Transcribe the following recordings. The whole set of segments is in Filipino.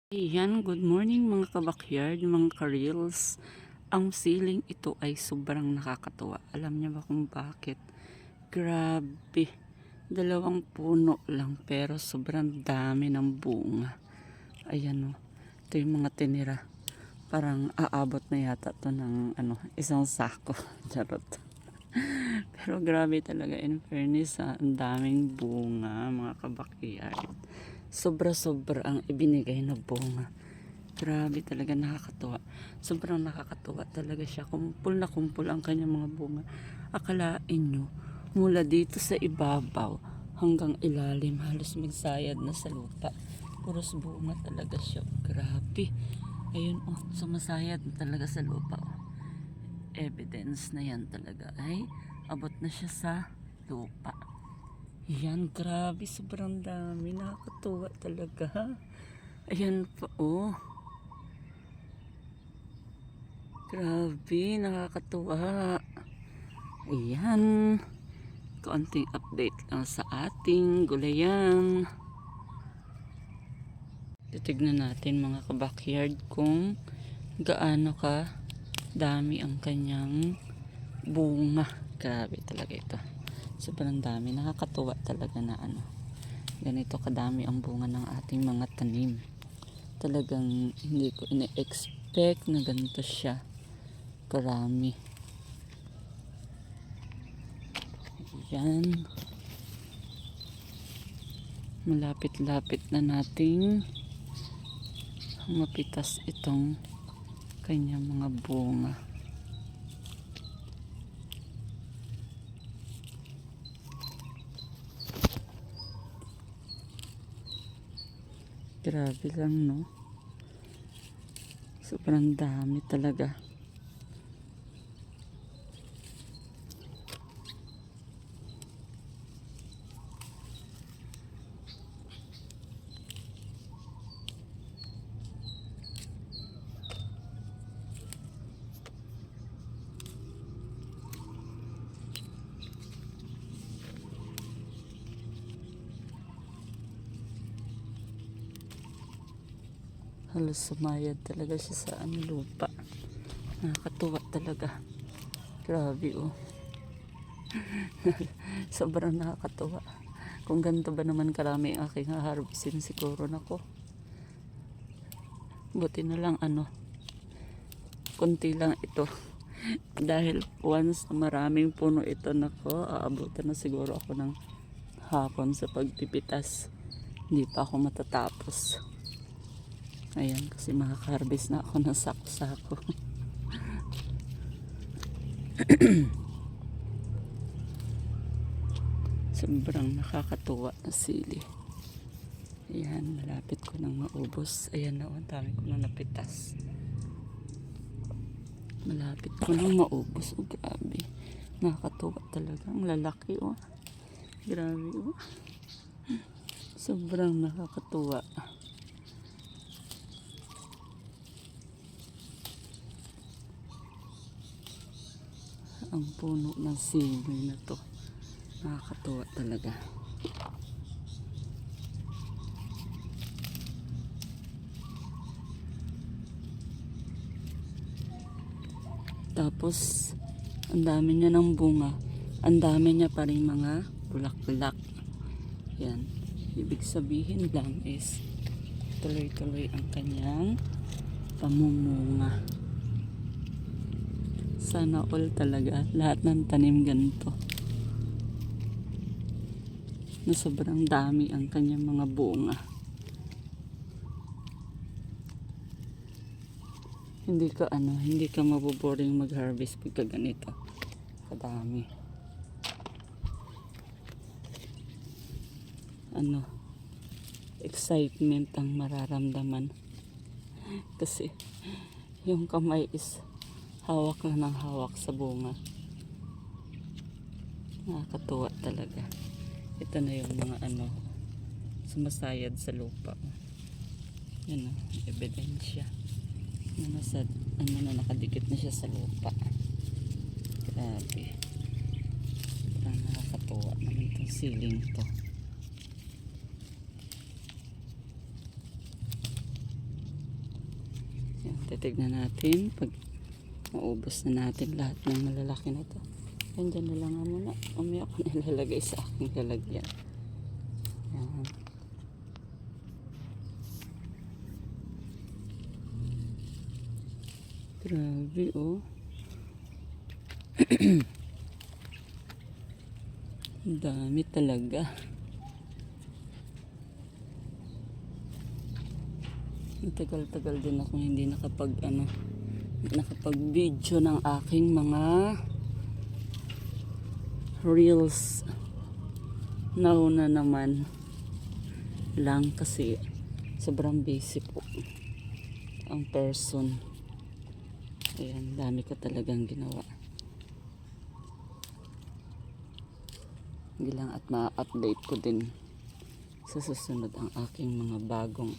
Ayan, good morning mga kabakyard, mga ka-reels. Ang ceiling ito ay sobrang nakakatuwa. Alam niyo ba kung bakit? Grabe, dalawang puno lang pero sobrang dami ng bunga. Ayan o, ito yung mga tinira. Parang aabot na yata to ng isang sako. Charot. Pero grabe talaga, in fairness, ang daming bunga mga kabakyard. Sobra-sobra ang ibinigay na bunga. Grabe talaga, nakakatuwa. Sobrang nakakatuwa talaga siya. Kumpul na kumpul ang kanyang mga bunga. Akalain nyo, mula dito sa ibabaw hanggang ilalim, halos magsayad na sa lupa. Puros bunga talaga siya. Grabe. Ayun, sumasayad na talaga sa lupa. Evidence na yan talaga. Ay, abot na siya sa lupa. Yan, grabe, sobrang dami. Nakakatuwa talaga. Ayan pa, grabe, nakakatuwa. Ayan. Konting update lang sa ating gulayan. Titignan natin mga kabakyard kung gaano ka dami ang kanyang bunga. Grabe talaga ito. Sobrang dami. Nakakatuwa talaga na ganito kadami ang bunga ng ating mga tanim. Talagang hindi ko ina-expect na ganito siya karami. Ayan. Malapit-lapit na nating mapitas itong kanyang mga bunga. Grabe lang, no? Sobrang dami talaga. Halos sumayad talaga siya sa lupa. Nakakatuwa talaga. Grabe, sobrang nakakatuwa. Kung ganito ba naman karami ang aking haharvestin, siguro nako. Buti na lang konti lang ito. Dahil once na maraming puno ito, nako, aabutan na siguro ako ng hapon sa pagpipitas. Hindi pa ako matatapos. Ayan, kasi makaka-harvest na ako ng sako-sako. Sobrang nakakatuwa na sili. Ayan, malapit ko nang maubos. Ayan na, ang dami ko nang napitas. Malapit ko nang maubos. Grabe. Nakakatuwa talaga. Ang lalaki, Grabe, Sobrang nakakatuwa. Ang puno ng sili na to. Nakakatuwa talaga. Tapos, ang dami niya ng bunga. Ang dami niya pa rin mga bulak-bulak. Yan. Ibig sabihin lang is tuloy-tuloy ang kanyang pamumunga. Sana all talaga. Lahat ng tanim ganito. Na sobrang dami ang kanyang mga bunga. Hindi ka maboboring mag-harvest pagka ganito. Kadami. Excitement ang mararamdaman. Kasi yung kamay is hawak lang ng hawak sa bunga. Nakakatuwa talaga. Ito na yung mga sumasayad sa lupa. Yan ebidensya. Nakadikit na siya sa lupa. Grabe. Sobrang nakakatuwa naman itong ceiling to. Titignan natin pag maubos na natin lahat ng malalaki na to. Yan, dyan na lang nga muna. Umaya ko nilalagay sa aking lalagyan. Yan. Grabe, oh. Ang dami talaga. Tagal-tagal din ako hindi nakapag-video ng aking mga reels. Nauna naman lang kasi sobrang busy po ang person. Ayan, dami ko talagang ginawa. Hindi lang at ma-update ko din sa susunod ang aking mga bagong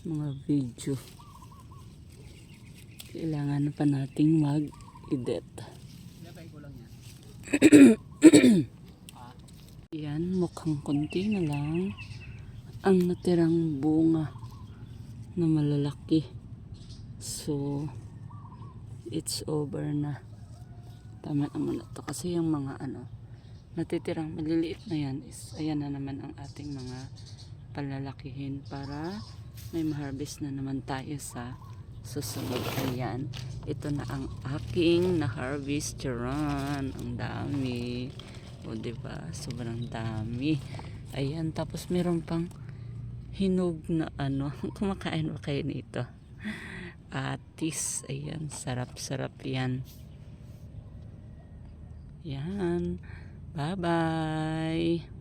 mga video. Kailangan pa nating mag-edit. Yan, mukhang konti na lang ang natirang bunga na malalaki. So, it's over na. Tama naman na to. Kasi yung mga natitirang maliliit na yan is, ayan na naman ang ating mga palalakihin para may ma-harvest na naman tayo sa susunod. Ayan, ito na ang aking na-harvest. Charan, ang dami. O diba, sobrang dami. Ayan, tapos meron pang hinog na kumakain ba kayo nito? Atis, ayan, sarap-sarap yan. Yan, bye-bye.